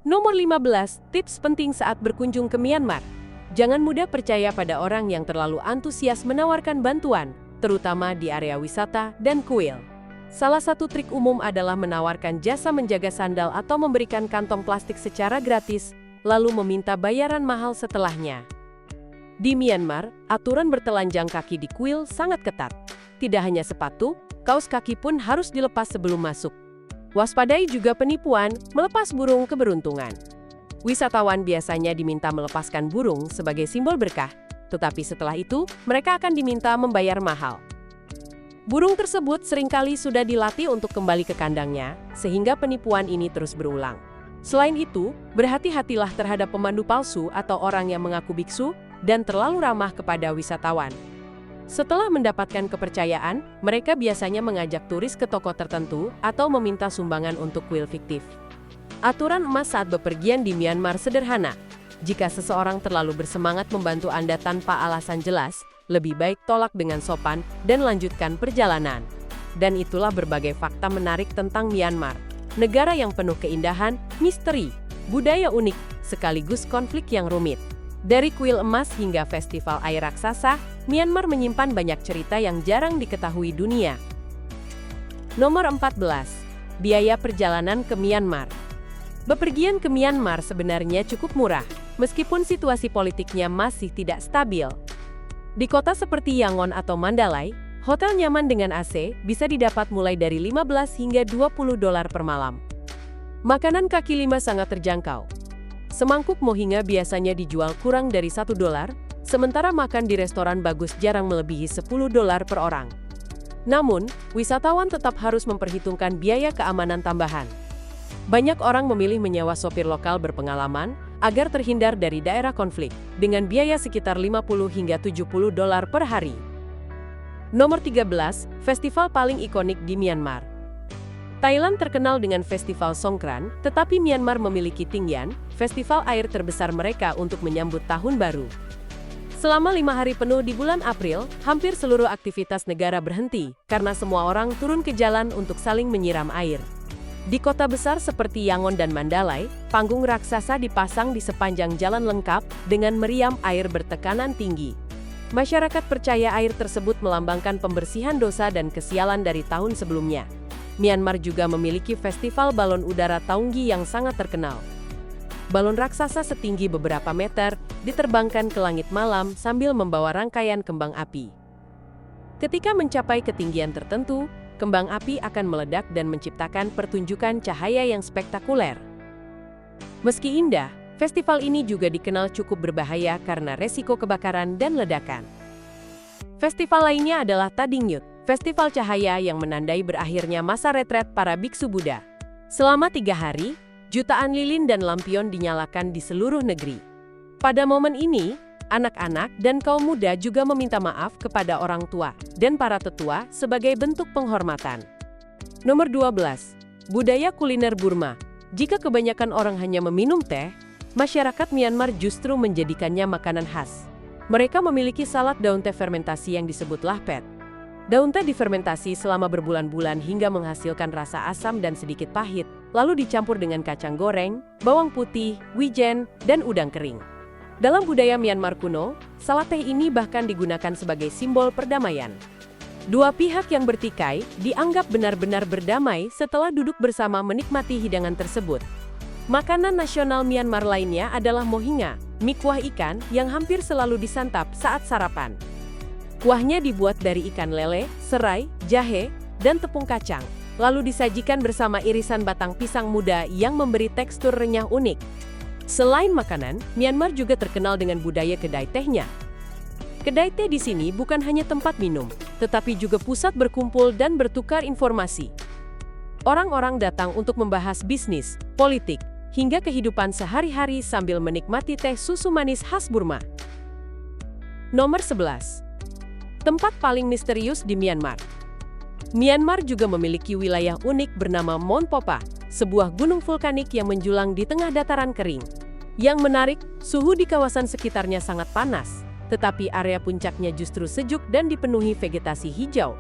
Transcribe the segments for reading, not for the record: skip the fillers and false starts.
Nomor 15, tips penting saat berkunjung ke Myanmar. Jangan mudah percaya pada orang yang terlalu antusias menawarkan bantuan, terutama di area wisata dan kuil. Salah satu trik umum adalah menawarkan jasa menjaga sandal atau memberikan kantong plastik secara gratis, lalu meminta bayaran mahal setelahnya. Di Myanmar, aturan bertelanjang kaki di kuil sangat ketat. Tidak hanya sepatu, kaos kaki pun harus dilepas sebelum masuk. Waspadai juga penipuan, melepas burung keberuntungan. Wisatawan biasanya diminta melepaskan burung sebagai simbol berkah, tetapi setelah itu, mereka akan diminta membayar mahal. Burung tersebut seringkali sudah dilatih untuk kembali ke kandangnya, sehingga penipuan ini terus berulang. Selain itu, berhati-hatilah terhadap pemandu palsu atau orang yang mengaku biksu dan terlalu ramah kepada wisatawan. Setelah mendapatkan kepercayaan, mereka biasanya mengajak turis ke toko tertentu atau meminta sumbangan untuk kuil fiktif. Aturan emas saat bepergian di Myanmar sederhana. Jika seseorang terlalu bersemangat membantu Anda tanpa alasan jelas, lebih baik tolak dengan sopan dan lanjutkan perjalanan. Dan itulah berbagai fakta menarik tentang Myanmar. Negara yang penuh keindahan, misteri, budaya unik, sekaligus konflik yang rumit. Dari kuil emas hingga festival air raksasa, Myanmar menyimpan banyak cerita yang jarang diketahui dunia. Nomor 14. Biaya perjalanan ke Myanmar. Bepergian ke Myanmar sebenarnya cukup murah, meskipun situasi politiknya masih tidak stabil. Di kota seperti Yangon atau Mandalay, hotel nyaman dengan AC bisa didapat mulai dari 15 hingga 20 dolar per malam. Makanan kaki lima sangat terjangkau. Semangkuk mohinga biasanya dijual kurang dari 1 dolar, sementara makan di restoran bagus jarang melebihi 10 dolar per orang. Namun, wisatawan tetap harus memperhitungkan biaya keamanan tambahan. Banyak orang memilih menyewa sopir lokal berpengalaman agar terhindar dari daerah konflik, dengan biaya sekitar 50 hingga 70 dolar per hari. Nomor 13, festival paling ikonik di Myanmar. Thailand terkenal dengan festival Songkran, tetapi Myanmar memiliki Tingyan, festival air terbesar mereka untuk menyambut tahun baru. Selama 5 hari penuh di bulan April, hampir seluruh aktivitas negara berhenti, karena semua orang turun ke jalan untuk saling menyiram air. Di kota besar seperti Yangon dan Mandalay, panggung raksasa dipasang di sepanjang jalan lengkap dengan meriam air bertekanan tinggi. Masyarakat percaya air tersebut melambangkan pembersihan dosa dan kesialan dari tahun sebelumnya. Myanmar juga memiliki festival balon udara Taunggi yang sangat terkenal. Balon raksasa setinggi beberapa meter diterbangkan ke langit malam sambil membawa rangkaian kembang api. Ketika mencapai ketinggian tertentu, kembang api akan meledak dan menciptakan pertunjukan cahaya yang spektakuler. Meski indah, festival ini juga dikenal cukup berbahaya karena resiko kebakaran dan ledakan. Festival lainnya adalah Tadingyut, festival cahaya yang menandai berakhirnya masa retret para biksu Buddha. Selama 3 hari, jutaan lilin dan lampion dinyalakan di seluruh negeri. Pada momen ini, anak-anak dan kaum muda juga meminta maaf kepada orang tua dan para tetua sebagai bentuk penghormatan. Nomor 12. Budaya kuliner Burma. Jika kebanyakan orang hanya meminum teh, masyarakat Myanmar justru menjadikannya makanan khas. Mereka memiliki salad daun teh fermentasi yang disebut lahpet. Daun teh difermentasi selama berbulan-bulan hingga menghasilkan rasa asam dan sedikit pahit, lalu dicampur dengan kacang goreng, bawang putih, wijen, dan udang kering. Dalam budaya Myanmar kuno, salad teh ini bahkan digunakan sebagai simbol perdamaian. Dua pihak yang bertikai dianggap benar-benar berdamai setelah duduk bersama menikmati hidangan tersebut. Makanan nasional Myanmar lainnya adalah mohinga, mie kuah ikan yang hampir selalu disantap saat sarapan. Kuahnya dibuat dari ikan lele, serai, jahe, dan tepung kacang, lalu disajikan bersama irisan batang pisang muda yang memberi tekstur renyah unik. Selain makanan, Myanmar juga terkenal dengan budaya kedai tehnya. Kedai teh di sini bukan hanya tempat minum, tetapi juga pusat berkumpul dan bertukar informasi. Orang-orang datang untuk membahas bisnis, politik, hingga kehidupan sehari-hari sambil menikmati teh susu manis khas Burma. Nomor 11. Tempat paling misterius di Myanmar. Myanmar juga memiliki wilayah unik bernama Mount Popa, sebuah gunung vulkanik yang menjulang di tengah dataran kering. Yang menarik, suhu di kawasan sekitarnya sangat panas, tetapi area puncaknya justru sejuk dan dipenuhi vegetasi hijau.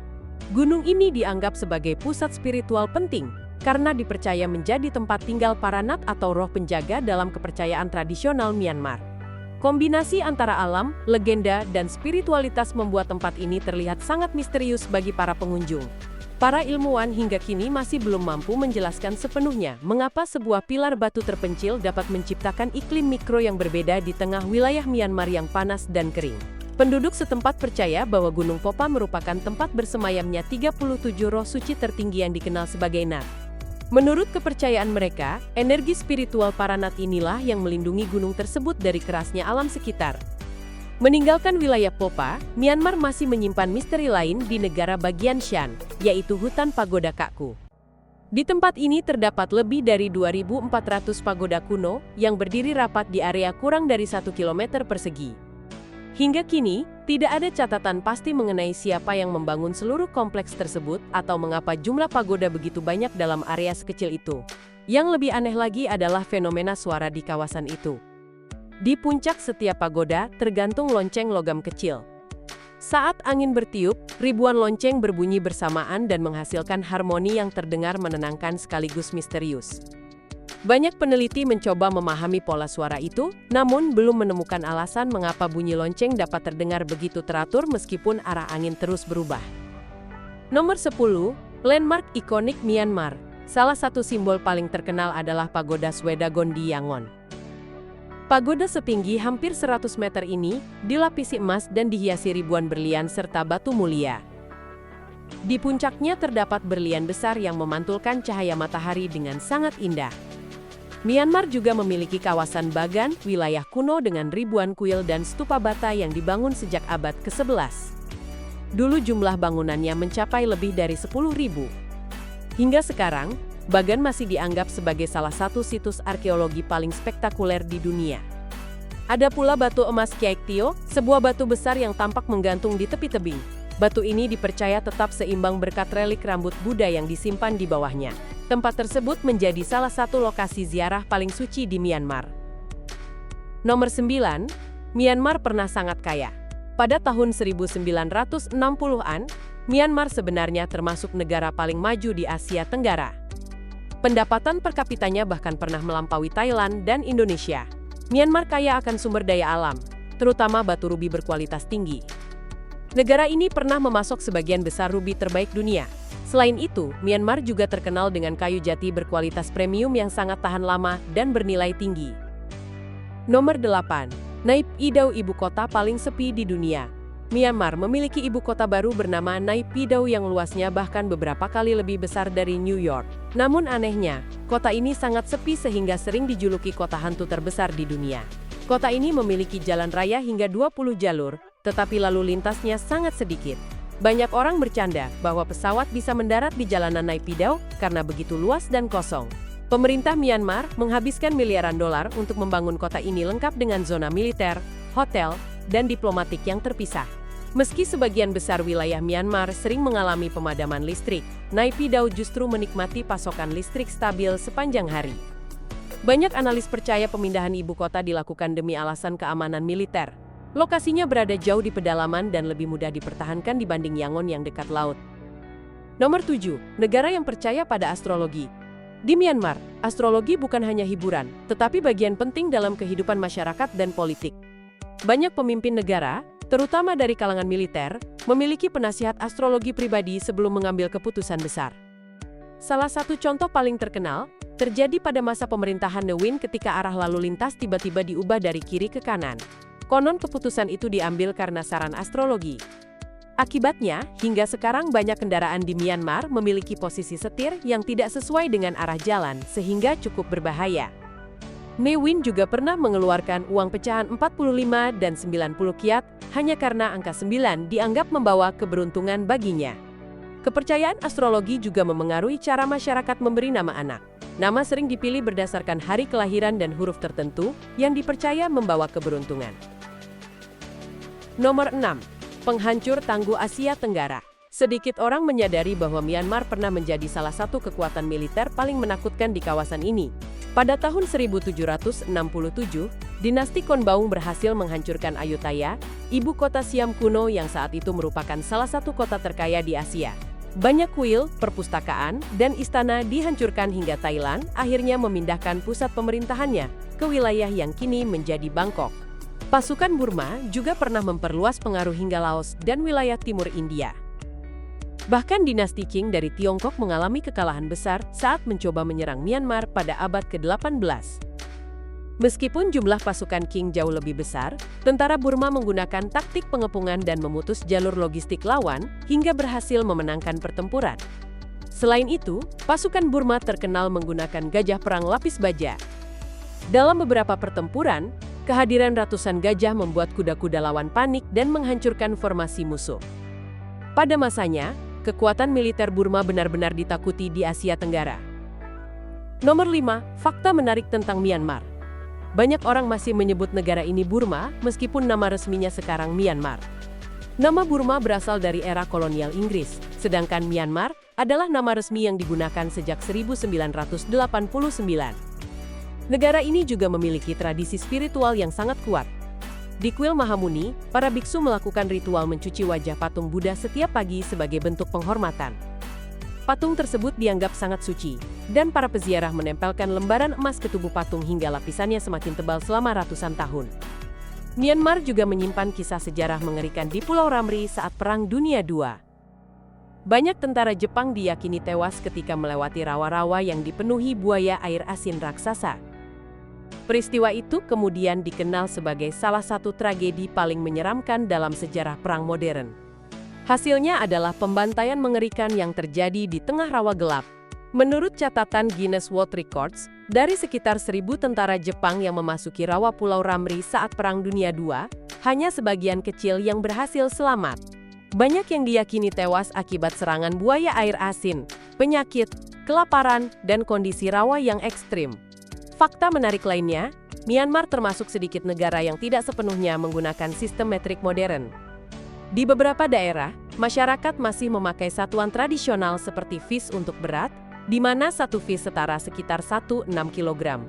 Gunung ini dianggap sebagai pusat spiritual penting, karena dipercaya menjadi tempat tinggal para nat atau roh penjaga dalam kepercayaan tradisional Myanmar. Kombinasi antara alam, legenda, dan spiritualitas membuat tempat ini terlihat sangat misterius bagi para pengunjung. Para ilmuwan hingga kini masih belum mampu menjelaskan sepenuhnya mengapa sebuah pilar batu terpencil dapat menciptakan iklim mikro yang berbeda di tengah wilayah Myanmar yang panas dan kering. Penduduk setempat percaya bahwa Gunung Popa merupakan tempat bersemayamnya 37 roh suci tertinggi yang dikenal sebagai nat. Menurut kepercayaan mereka, energi spiritual para nat inilah yang melindungi gunung tersebut dari kerasnya alam sekitar. Meninggalkan wilayah Popa, Myanmar masih menyimpan misteri lain di negara bagian Shan, yaitu hutan pagoda Kaku. Di tempat ini terdapat lebih dari 2.400 pagoda kuno yang berdiri rapat di area kurang dari 1 km persegi. Hingga kini, tidak ada catatan pasti mengenai siapa yang membangun seluruh kompleks tersebut atau mengapa jumlah pagoda begitu banyak dalam area sekecil itu. Yang lebih aneh lagi adalah fenomena suara di kawasan itu. Di puncak setiap pagoda tergantung lonceng logam kecil. Saat angin bertiup, ribuan lonceng berbunyi bersamaan dan menghasilkan harmoni yang terdengar menenangkan sekaligus misterius. Banyak peneliti mencoba memahami pola suara itu, namun belum menemukan alasan mengapa bunyi lonceng dapat terdengar begitu teratur meskipun arah angin terus berubah. Nomor 10, landmark ikonik Myanmar. Salah satu simbol paling terkenal adalah Pagoda Swedagon di Yangon. Pagoda setinggi hampir 100 meter ini dilapisi emas dan dihiasi ribuan berlian serta batu mulia. Di puncaknya terdapat berlian besar yang memantulkan cahaya matahari dengan sangat indah. Myanmar juga memiliki kawasan Bagan, wilayah kuno dengan ribuan kuil dan stupa bata yang dibangun sejak abad ke-11. Dulu jumlah bangunannya mencapai lebih dari 10.000. Hingga sekarang, Bagan masih dianggap sebagai salah satu situs arkeologi paling spektakuler di dunia. Ada pula batu emas Kyaiktiyo, sebuah batu besar yang tampak menggantung di tepi tebing. Batu ini dipercaya tetap seimbang berkat relik rambut Buddha yang disimpan di bawahnya. Tempat tersebut menjadi salah satu lokasi ziarah paling suci di Myanmar. Nomor 9, Myanmar pernah sangat kaya. Pada tahun 1960-an, Myanmar sebenarnya termasuk negara paling maju di Asia Tenggara. Pendapatan per kapitanya bahkan pernah melampaui Thailand dan Indonesia. Myanmar kaya akan sumber daya alam, terutama batu rubi berkualitas tinggi. Negara ini pernah memasok sebagian besar rubi terbaik dunia. Selain itu, Myanmar juga terkenal dengan kayu jati berkualitas premium yang sangat tahan lama dan bernilai tinggi. Nomor 8. Naypyidaw, ibu kota paling sepi di dunia. Myanmar memiliki ibu kota baru bernama Naypyidaw yang luasnya bahkan beberapa kali lebih besar dari New York. Namun anehnya, kota ini sangat sepi sehingga sering dijuluki kota hantu terbesar di dunia. Kota ini memiliki jalan raya hingga 20 jalur, tetapi lalu lintasnya sangat sedikit. Banyak orang bercanda bahwa pesawat bisa mendarat di jalanan Naypyidaw karena begitu luas dan kosong. Pemerintah Myanmar menghabiskan miliaran dolar untuk membangun kota ini lengkap dengan zona militer, hotel, dan diplomatik yang terpisah. Meski sebagian besar wilayah Myanmar sering mengalami pemadaman listrik, Naypyidaw justru menikmati pasokan listrik stabil sepanjang hari. Banyak analis percaya pemindahan ibu kota dilakukan demi alasan keamanan militer. Lokasinya berada jauh di pedalaman dan lebih mudah dipertahankan dibanding Yangon yang dekat laut. Nomor 7. Negara yang percaya pada astrologi. Di Myanmar, astrologi bukan hanya hiburan, tetapi bagian penting dalam kehidupan masyarakat dan politik. Banyak pemimpin negara, terutama dari kalangan militer, memiliki penasihat astrologi pribadi sebelum mengambil keputusan besar. Salah satu contoh paling terkenal, terjadi pada masa pemerintahan Ne Win ketika arah lalu lintas tiba-tiba diubah dari kiri ke kanan. Konon keputusan itu diambil karena saran astrologi. Akibatnya, hingga sekarang banyak kendaraan di Myanmar memiliki posisi setir yang tidak sesuai dengan arah jalan, sehingga cukup berbahaya. Ne Win juga pernah mengeluarkan uang pecahan 45 dan 90 kyat, hanya karena angka 9 dianggap membawa keberuntungan baginya. Kepercayaan astrologi juga memengaruhi cara masyarakat memberi nama anak. Nama sering dipilih berdasarkan hari kelahiran dan huruf tertentu yang dipercaya membawa keberuntungan. Nomor 6. Penghancur tangguh Asia Tenggara. Sedikit orang menyadari bahwa Myanmar pernah menjadi salah satu kekuatan militer paling menakutkan di kawasan ini. Pada tahun 1767, dinasti Konbaung berhasil menghancurkan Ayutthaya, ibu kota Siam kuno yang saat itu merupakan salah satu kota terkaya di Asia. Banyak kuil, perpustakaan, dan istana dihancurkan hingga Thailand akhirnya memindahkan pusat pemerintahannya ke wilayah yang kini menjadi Bangkok. Pasukan Burma juga pernah memperluas pengaruh hingga Laos dan wilayah timur India. Bahkan dinasti Qing dari Tiongkok mengalami kekalahan besar saat mencoba menyerang Myanmar pada abad ke-18. Meskipun jumlah pasukan Qing jauh lebih besar, tentara Burma menggunakan taktik pengepungan dan memutus jalur logistik lawan hingga berhasil memenangkan pertempuran. Selain itu, pasukan Burma terkenal menggunakan gajah perang lapis baja. Dalam beberapa pertempuran, kehadiran ratusan gajah membuat kuda-kuda lawan panik dan menghancurkan formasi musuh. Pada masanya, kekuatan militer Burma benar-benar ditakuti di Asia Tenggara. Nomor 5, fakta menarik tentang Myanmar. Banyak orang masih menyebut negara ini Burma, meskipun nama resminya sekarang Myanmar. Nama Burma berasal dari era kolonial Inggris, sedangkan Myanmar adalah nama resmi yang digunakan sejak 1989. Negara ini juga memiliki tradisi spiritual yang sangat kuat. Di kuil Mahamuni, para biksu melakukan ritual mencuci wajah patung Buddha setiap pagi sebagai bentuk penghormatan. Patung tersebut dianggap sangat suci, dan para peziarah menempelkan lembaran emas ke tubuh patung hingga lapisannya semakin tebal selama ratusan tahun. Myanmar juga menyimpan kisah sejarah mengerikan di Pulau Ramri saat Perang Dunia II. Banyak tentara Jepang diyakini tewas ketika melewati rawa-rawa yang dipenuhi buaya air asin raksasa. Peristiwa itu kemudian dikenal sebagai salah satu tragedi paling menyeramkan dalam sejarah perang modern. Hasilnya adalah pembantaian mengerikan yang terjadi di tengah rawa gelap. Menurut catatan Guinness World Records, dari sekitar 1.000 tentara Jepang yang memasuki rawa Pulau Ramri saat Perang Dunia II, hanya sebagian kecil yang berhasil selamat. Banyak yang diyakini tewas akibat serangan buaya air asin, penyakit, kelaparan, dan kondisi rawa yang ekstrim. Fakta menarik lainnya, Myanmar termasuk sedikit negara yang tidak sepenuhnya menggunakan sistem metrik modern. Di beberapa daerah, masyarakat masih memakai satuan tradisional seperti fis untuk berat, di mana satu fis setara sekitar 1,6 kg.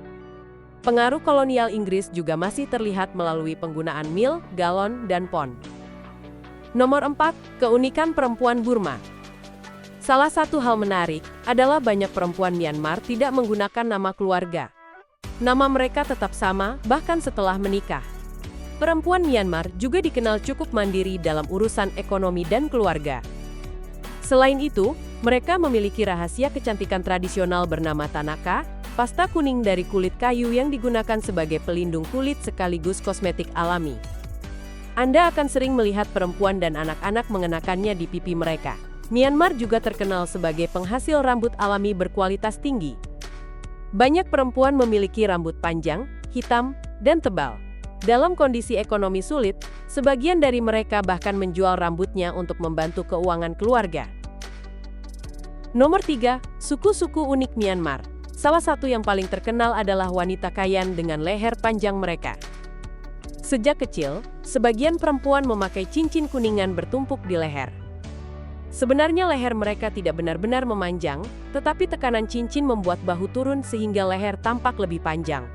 Pengaruh kolonial Inggris juga masih terlihat melalui penggunaan mil, galon, dan pon. Nomor 4, keunikan perempuan Burma. Salah satu hal menarik adalah banyak perempuan Myanmar tidak menggunakan nama keluarga. Nama mereka tetap sama, bahkan setelah menikah. Perempuan Myanmar juga dikenal cukup mandiri dalam urusan ekonomi dan keluarga. Selain itu, mereka memiliki rahasia kecantikan tradisional bernama Tanaka, pasta kuning dari kulit kayu yang digunakan sebagai pelindung kulit sekaligus kosmetik alami. Anda akan sering melihat perempuan dan anak-anak mengenakannya di pipi mereka. Myanmar juga terkenal sebagai penghasil rambut alami berkualitas tinggi. Banyak perempuan memiliki rambut panjang, hitam, dan tebal. Dalam kondisi ekonomi sulit, sebagian dari mereka bahkan menjual rambutnya untuk membantu keuangan keluarga. Nomor 3, suku-suku unik Myanmar. Salah satu yang paling terkenal adalah wanita Kayan dengan leher panjang mereka. Sejak kecil, sebagian perempuan memakai cincin kuningan bertumpuk di leher. Sebenarnya leher mereka tidak benar-benar memanjang, tetapi tekanan cincin membuat bahu turun sehingga leher tampak lebih panjang.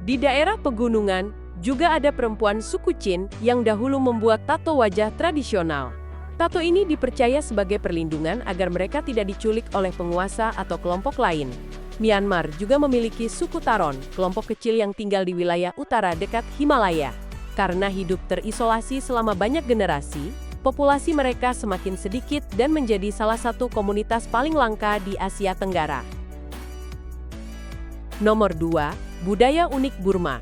Di daerah pegunungan, juga ada perempuan suku Chin yang dahulu membuat tato wajah tradisional. Tato ini dipercaya sebagai perlindungan agar mereka tidak diculik oleh penguasa atau kelompok lain. Myanmar juga memiliki suku Taron, kelompok kecil yang tinggal di wilayah utara dekat Himalaya. Karena hidup terisolasi selama banyak generasi, populasi mereka semakin sedikit dan menjadi salah satu komunitas paling langka di Asia Tenggara. Nomor 2, budaya unik Burma.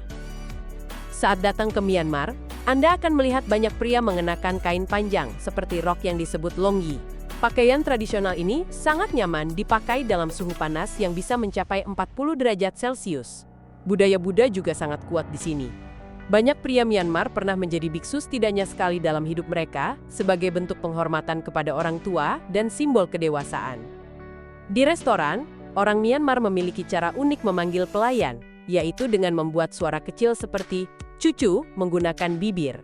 Saat datang ke Myanmar, Anda akan melihat banyak pria mengenakan kain panjang seperti rok yang disebut longgi. Pakaian tradisional ini sangat nyaman dipakai dalam suhu panas yang bisa mencapai 40 derajat Celcius. Budaya Buddha juga sangat kuat di sini. Banyak pria Myanmar pernah menjadi biksu setidaknya sekali dalam hidup mereka sebagai bentuk penghormatan kepada orang tua dan simbol kedewasaan. Di restoran, orang Myanmar memiliki cara unik memanggil pelayan, yaitu dengan membuat suara kecil seperti cucu menggunakan bibir.